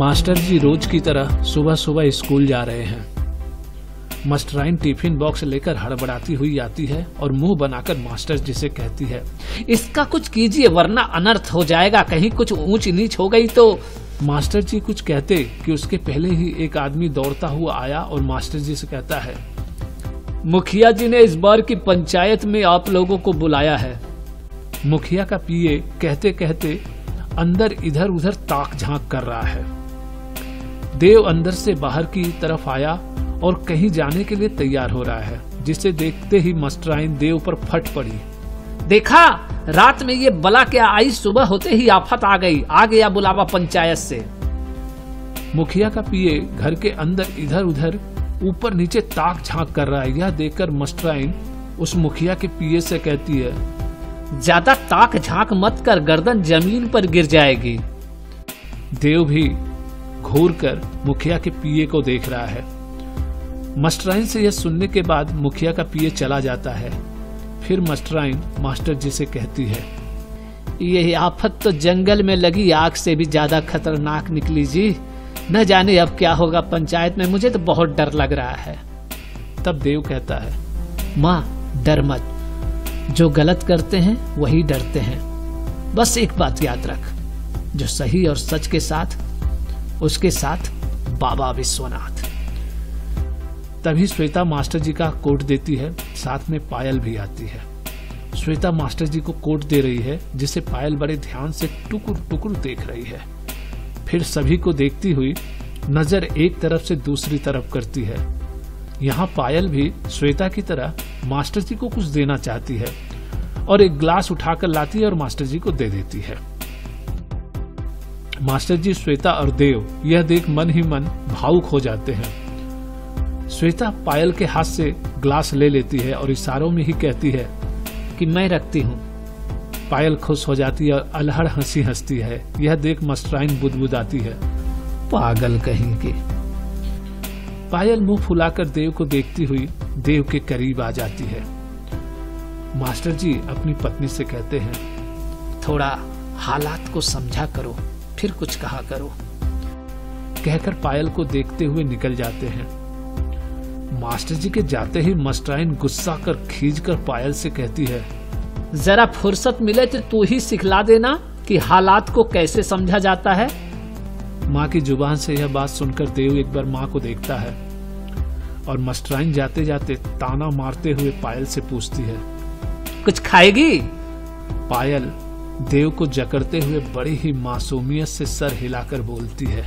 Master जी रोज की तरह सुबह सुबह स्कूल जा रहे हैं। मास्टराइन टिफिन बॉक्स लेकर हड़बड़ाती हुई आती है और मुंह बनाकर मास्टर जी से कहती है, इसका कुछ कीजिए वरना अनर्थ हो जाएगा, कहीं कुछ ऊंच नीच हो गई तो। मास्टर जी कुछ कहते कि उसके पहले ही एक आदमी दौड़ता हुआ आया और मास्टर जी से कहता है, मुखिया जी ने इस बार की पंचायत में आप लोगों को बुलाया है। मुखिया का पीए कहते कहते अंदर इधर उधर ताक झांक कर रहा है। देव अंदर से बाहर की तरफ आया और कहीं जाने के लिए तैयार हो रहा है, जिसे देखते ही मास्टराइन देव पर फट पड़ी। देखा, रात में ये बला क्या आई, सुबह होते ही आफत आ गई, आ गया बुलावा पंचायत से। मुखिया का पीए घर के अंदर इधर उधर ऊपर नीचे ताक झांक कर रहा है। यह देखकर मास्टराइन उस मुखिया के पीए से कहती है, ज्यादा ताक झांक मत कर, गर्दन जमीन पर गिर जाएगी। देव भी घूर कर मुखिया के पीए को देख रहा है। मास्टराइन से यह सुनने के बाद मुखिया का पीए चला जाता है। फिर मास्टराइन मास्टर जी से कहती है, यह आफत तो जंगल में लगी आग से भी ज्यादा खतरनाक निकली जी। न जाने अब क्या होगा पंचायत में, मुझे तो बहुत डर लग रहा है। तब देव कहता है, माँ डर मत, जो गलत करते हैं वही डरते हैं। बस एक बात याद रख, जो सही और सच के साथ, उसके साथ बाबा विश्वनाथ। तभी श्वेता मास्टर जी का कोट देती है, साथ में पायल भी आती है। श्वेता मास्टर जी को कोट दे रही है, जिसे पायल बड़े ध्यान से टुकुर टुकुर देख रही है। फिर सभी को देखती हुई नजर एक तरफ से दूसरी तरफ करती है। यहाँ पायल भी श्वेता की तरह मास्टर जी को कुछ देना चाहती है और एक ग्लास उठाकर लाती है और मास्टर जी को दे देती है। मास्टर जी, श्वेता और देव यह देख मन ही मन भावुक हो जाते हैं। श्वेता पायल के हाथ से ग्लास ले लेती है और इशारों में ही कहती है कि मैं रखती हूँ। पायल खुश हो जाती है और अलहड़ हंसी हंसती है। यह देख मास्टराइन बुदबुदाती है, पागल कहीं की। पायल मुंह फुलाकर देव को देखती हुई देव के करीब आ जाती है। मास्टर जी अपनी पत्नी से कहते हैं, थोड़ा हालात को समझा करो, फिर कुछ कहा करो। कहकर पायल को देखते हुए निकल जाते हैं। मास्टर जी के जाते ही मास्टराइन गुस्सा कर खींचकर पायल से कहती है, जरा फुर्सत मिले तो तू ही सिखला देना कि हालात को कैसे समझा जाता है। माँ की जुबान से यह बात सुनकर देव एक बार माँ को देखता है और मास्टराइन जाते जाते ताना मारते हुए पायल से पूछती है, कुछ खाएगी? पायल देव को जकड़ते हुए बड़ी ही मासूमियत से सर हिलाकर बोलती है।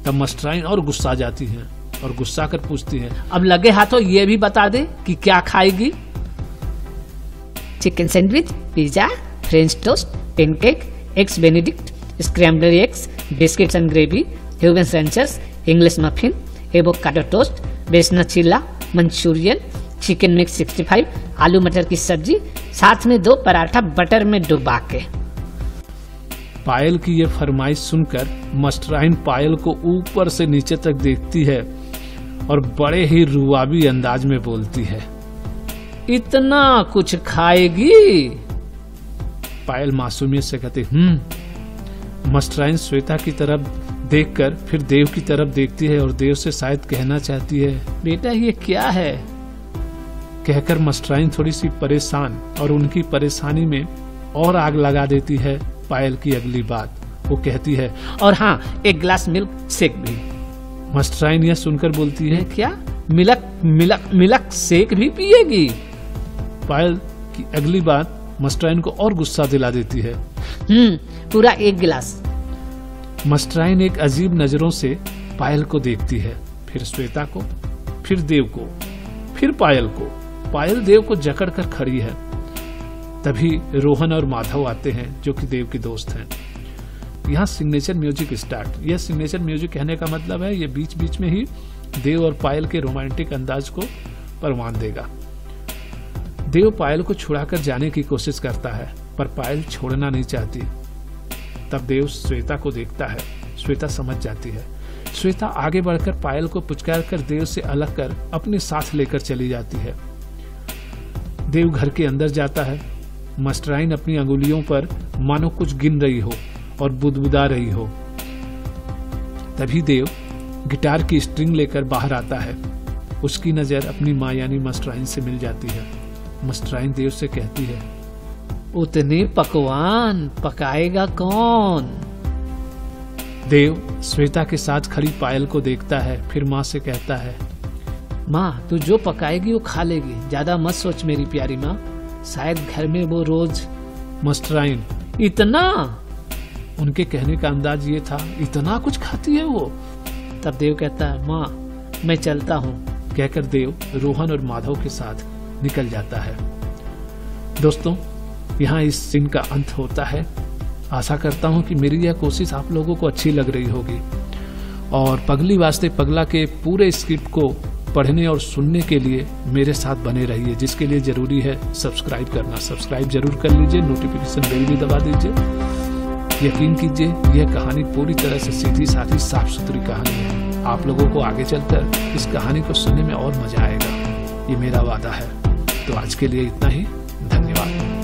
तब मास्टराइन और गुस्सा जाती है और गुस्सा कर पूछती है, अब लगे हाथों ये भी बता दे कि क्या खाएगी? Chicken sandwich, pizza, French toast, pancake, eggs Benedict, scrambled eggs, biscuits and gravy, vegan sandwich, English muffin, avocado toast, besan chilla, Manchurian, chicken mix 65, आलू मटर की सब्जी, साथ में 2 पराठा बटर में डुबा के। पायल की यह फरमाइश सुनकर मास्टराइन पायल को ऊपर से नीचे तक देखती है और बड़े ही रुआबी अंदाज में बोलती है, इतना कुछ खाएगी? पायल मासूमियत से कहती, मास्टराइन श्वेता की तरफ देखकर फिर देव की तरफ देखती है और देव से शायद कहना चाहती है, बेटा ये क्या है? कहकर मास्टराइन थोड़ी सी परेशान और उनकी परेशानी में और आग लगा देती है पायल की अगली बात। वो कहती है, और हाँ, एक गिलास मिल्क शेक भी। मास्टराइन यह सुनकर बोलती है, क्या मिल्क शेक भी पिएगी? पायल की अगली बात मास्टराइन को और गुस्सा दिला देती है। पूरा 1 गिलास। मास्टराइन एक अजीब नजरों से पायल को देखती है, फिर श्वेता को, फिर देव को, फिर पायल को। पायल देव को जकड़ कर खड़ी है। तभी रोहन और माधव आते हैं, जो कि देव के दोस्त हैं। यहाँ सिग्नेचर म्यूजिक स्टार्ट। यह सिग्नेचर म्यूजिक कहने का मतलब है ये बीच बीच में ही देव और पायल के रोमांटिक अंदाज को परवान देगा। देव पायल को छुड़ाकर जाने की कोशिश करता है, पर पायल छोड़ना नहीं चाहती। तब देव श्वेता को देखता है। श्वेता समझ जाती है। श्वेता आगे बढ़कर पायल को पुचकार कर देव से अलग कर अपने साथ लेकर चली जाती है। देव घर के अंदर जाता है। मास्टराइन अपनी अंगुलियों पर मानो कुछ गिन रही हो और बुदबुदा रही हो। तभी देव गिटार की स्ट्रिंग लेकर बाहर आता है। उसकी नजर अपनी माँ यानी मास्टराइन से मिल जाती है। मास्टराइन देव से कहती है, उतने पकवान पकाएगा कौन? देव श्वेता के साथ खड़ी पायल को देखता है, फिर माँ से कहता है, माँ तू जो पकाएगी वो खा लेगी, ज्यादा मत सोच मेरी प्यारी माँ, शायद घर में वो रोज। मास्टराइन, इतना? उनके कहने का अंदाज ये था, इतना कुछ खाती है वो? तब देव कहता है, माँ मैं चलता हूँ। कहकर देव रोहन और माधव के साथ निकल जाता है। दोस्तों, यहाँ इस सीन का अंत होता है। आशा करता हूँ कि मेरी यह कोशिश आप लोगों को अच्छी लग रही होगी और पगली वास्ते पगला के पूरे स्क्रिप्ट को पढ़ने और सुनने के लिए मेरे साथ बने रहिए, जिसके लिए जरूरी है सब्सक्राइब करना। सब्सक्राइब जरूर कर लीजिए, नोटिफिकेशन बेल भी दबा दीजिए। यकीन कीजिए यह कहानी पूरी तरह से सीधी साधी साफ सुथरी कहानी है। आप लोगों को आगे चलकर इस कहानी को सुनने में और मजा आएगा, ये मेरा वादा है। तो आज के लिए इतना ही। धन्यवाद।